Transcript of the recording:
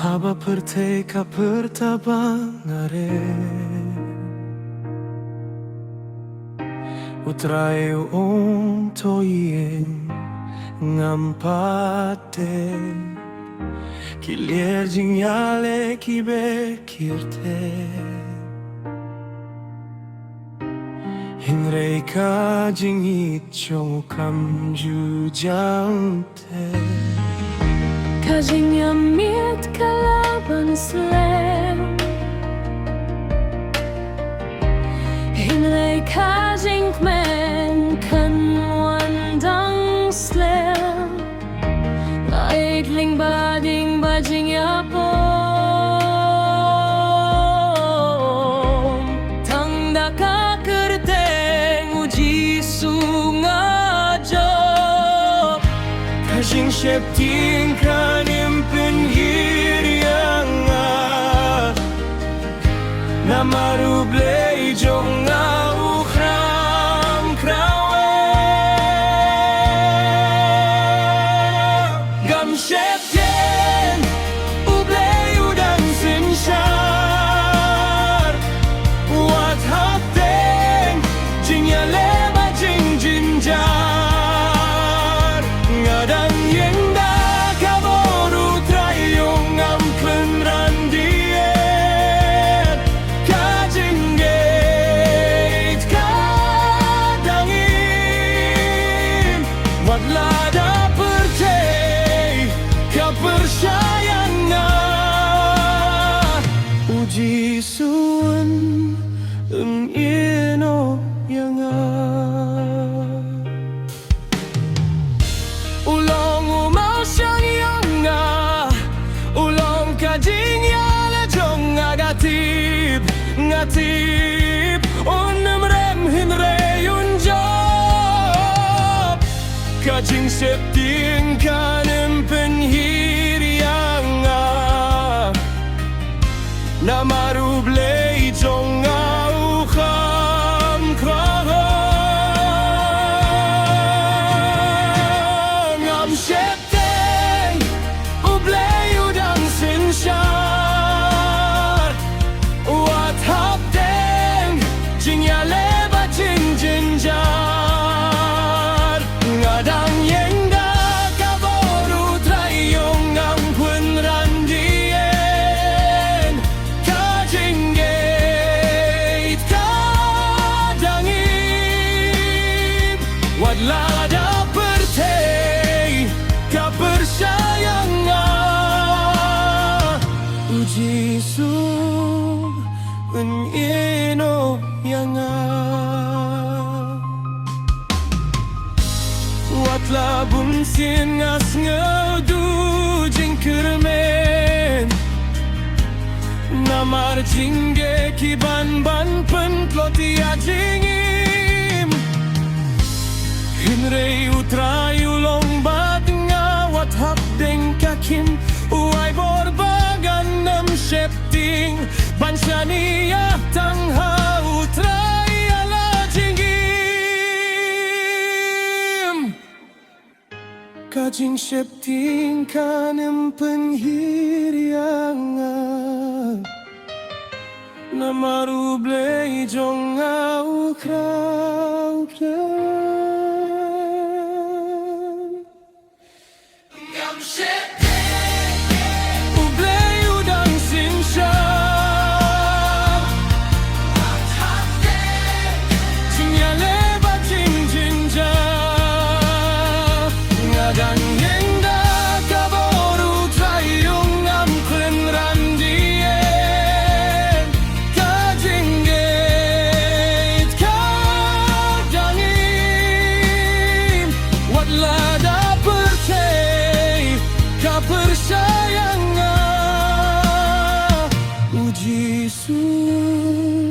Haba perteka pertabangare Utrae toye ngampate Kilier jinyale kibe kirte Hinrei ka jingit chong kam ju jante Kajing yamit kalaban slem Hinrei kajing men kan wandang slem Naigling bading bajing yapom Tangda ka kerteng uji sungajo Kajing shepting kanim penhirianga Namarublei jonga ukram krawe Gam shepten ublei udang sinshar Wat hapteng jinya leba jing jinjar Ngadang yenda kaboru trayung am klenran diet Kajinggate kadangin Wat lada percay kapercayangan Uji suan ino yang Ulong umau siyang yanga Ulong kajing yala jong ngatib Ngatib Unem rem hinre yun job Kajing septing kanem penhirianga Namarublei jong ukam krahang Ngam septeng ublei udang sinshar Wat hapteng jingya leba jing jinjar Ngadang yenda kaboru trayung ngam punran dien Kajinggate kadangin Wat lada pertei kapercayangan Uji sum ino yanga Wat labun sin ngas ngadu jing kermen Namar jingge kiban ban penploti ajingim Hinrei utrayu lombat ngawat hap deng kakim Uai borbagan nam shepting Banshania tangha utrai ala jinggim Kajing shepting kanem penhirianga Namarublei jong ukrau Ngam shepting ublei udang sinshar Wat hapteng jinya leba jing jinjar Ngadang yenda kaboru trayung am klenran dien Kajinggate kadangin Wat lada percay kapercayangan Uji sun